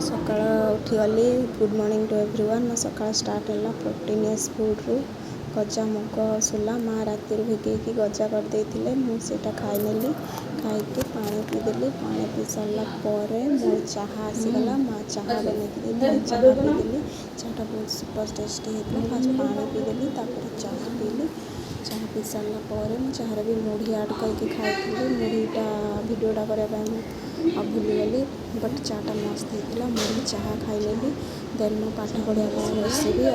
सकाळ उठीगली good morning to everyone. मो सकाळ स्टार्ट है प्रोटीनियस फूड रु गजा मुग सोला माँ राति भिगेकी गजा करदे मुझे खाईनेली खाई पानी पीदेली पानी पी सारा पर मो चाह आसीगला माँ चाह बनई चाह पीदेली चाटा बहुत सुपर टेस्टी होता फास्ट पानी पीदेली चाह पीली चाह पी सारा पर चाह भी मुढ़ी आड करके खाई मुढ़ीटा भिडटा करने भूलीगली बट चाटा मस्त होता मुढ़ी चाह खाईनेली देन मो पाठ पढ़ा बसबी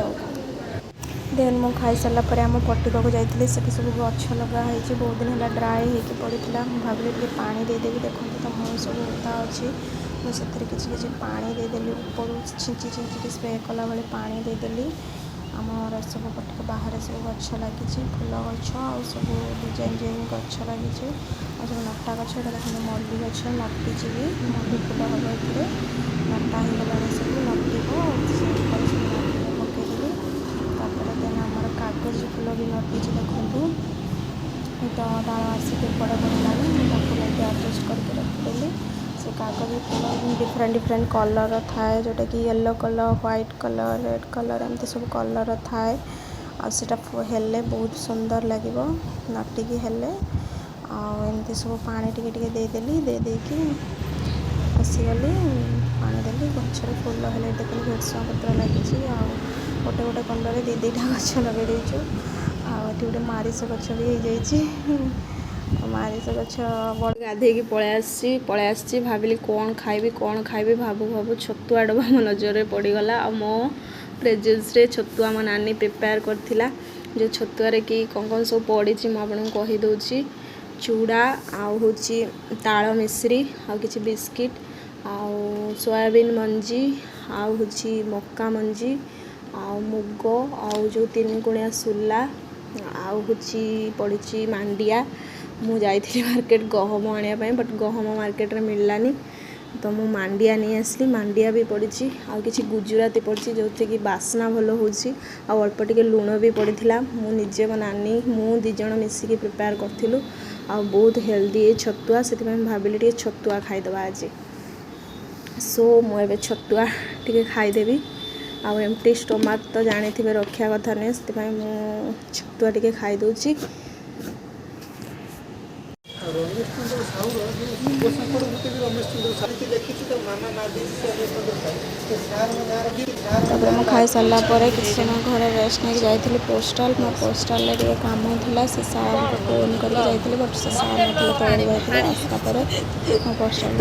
देन मो खाई सारापर आम पटिक जाइए से सब गछ लगाई बहुत दिन है ड्राए होगी पड़ा भाविली टे पानी देदेवी देखो तो मुँह सब ओदा अच्छी मुझे किसी पानी देदेली ऊपर छिंची छिंची स्प्रे कला भाई पानी देदेली आमर सब पटिक बाहर सब गछ लगी फूल गछ आ सब डिजाइन डिजाइन गछ लगी सब नटा गछ देखते मल्ली गछ नटी भी मल्ली फूल हम ये नटा होगा सब नटिब पकईदेली देन आमर कागज फूल भी नटी देखूँ तो डाल आसिक बड़ बड़ा आडजस्ट करके रखिदेली से कागज फूल डिफरेंट डिफरेंट कलर थाए जोटा कि yellow colour white colour red colour एमती सब कलर थाए आटा हेले बहुत सुंदर लगे नटिकी हेले आमती सब पानी टिके देदेली देदेकी आसीगली पानी देली गचर फूल हेले देखिए भेटसुआ पत्र लगी गोटे गोटे कलर दी दीटा गच लगे देचु आठ गोटे मारिस गच भी हो मारिस गच बड़ गाधे पलि आसी भाविली कौन खाइबी भाबू भाबू छतुआ डबा मो नजर पड़गला आ मो प्रेजेंस रे छतुआ मो नानी प्रिपेयर करथिला जो छतुआरे कि कौन सब पड़ी मुझे कहीदे चूड़ा आउ ताल मिश्री आ कि बिस्किट आउ सोयाबीन मंजी आउ मक्का मंजी आउ मुग आउ जो 3 गुणिया सोला आउ पड़ी मांडिया मु जाइली मार्केट गहम आने बट गहम मार्केट में मिललानी तो मु मांडिया नहीं आसली मांडिया भी पड़ी आ कि गुजराती पड़ी जो कि बास्ना भल हो अल्प टिके लुण भी पड़ा मु निजे मो नानी मु दीज मिसिकी प्रिपेयर करूँ आ बहुत हेल्दी है छतुआ से भाविली टे छतुआ खाईदे आज सो मुझे छतुआ टे खाईदेवी आउ एमटी स्टोमाक तो जानी थे रखा कथा नहीं से मु छतुआ टे खाईदे मैं खाई सारा किसी समय घर रेस्ट नहीं जाइए पोस्टाल मो पोस्टाल काम होता से सार को फोन करके बट से सार मतलब तले जाते आसला मो पोस्टाल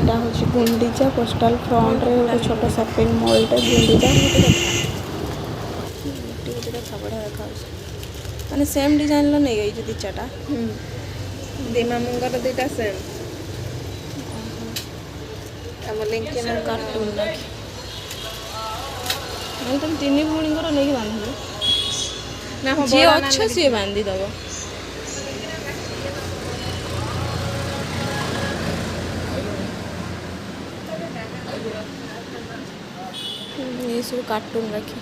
यहाँ हूँ गुंडीचा पोस्टाल फ्रंट रे गोटे छोट शॉपिंग मॉलटे गुंडीचा बढ़िया देखा मैंने सेम डिजाइन लो नहीं गई दी चाटा दीमा मुंगर दुईटा सेम कार्टून मैं तुम 3 भूणी नहीं बांध जी अच्छा सी बांधी दब ये सब कार्टून रखी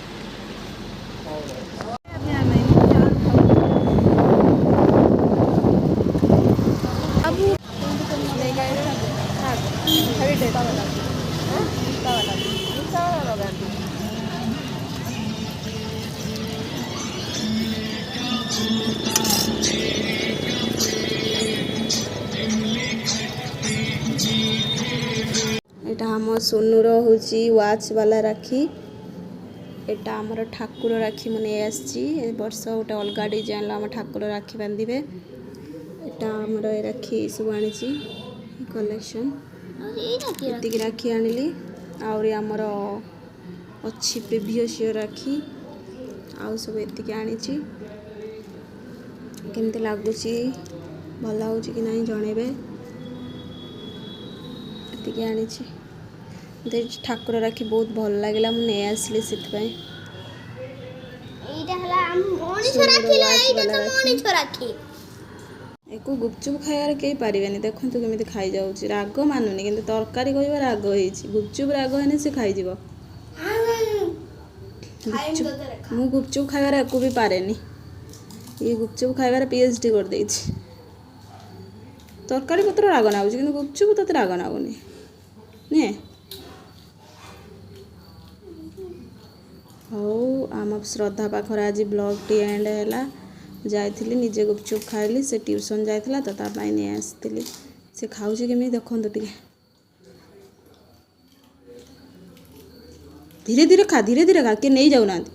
एटा हम सोनूर हूँ वाच वाला राखी एटा आमर ठाकुर राखी मुझे आसी वर्ष गोटे अलग डिजाइन आम ठाकुर राखी बांधे एटा आमर राखी सब आनी कलेक्शन ये राखी आनिली आमर अच्छी प्रीवियस ईयर राखी आउ सब ये आनी केमती लगुच भल हो कि नहीं जनइबे ये आनी ठाकुर राखी बहुत भल लगे मुझे आसली से एको गुपचुप खाइबार कई पारे देखो केमी खाई जाऊँ राग मानुनी कि तरकारी कह राग हो गुपचुप राग है सी खाई मु गुपचुप खाइबार एको भी पारे ये गुपचुप खाइबार PhD कर देछि ତରକାରୀ ପତ୍ର ରାଗ ନାଗୁଛି କିନ୍ତୁ ଗୁପଚୁପ ତତେ ରାଗ ନାଗୁନି ନୁହେଁ। ହଉ ଆମ ଶ୍ରଦ୍ଧା ପାଖରେ ଆଜି ବ୍ଲଗ୍ଟି ଏଣ୍ଡ ହେଲା। ଯାଇଥିଲି ନିଜେ ଗୁପଚୁପ ଖାଇଲି, ସେ ଟ୍ୟୁସନ୍ ଯାଇଥିଲା ତ ତା ପାଇଁ ନେଇ ଆସିଥିଲି। ସେ ଖାଉଛି କେମିତି ଦେଖନ୍ତୁ ଟିକେ। ଧୀରେ ଧୀରେ ଖା କିଏ ନେଇ ଯାଉନାହାନ୍ତି।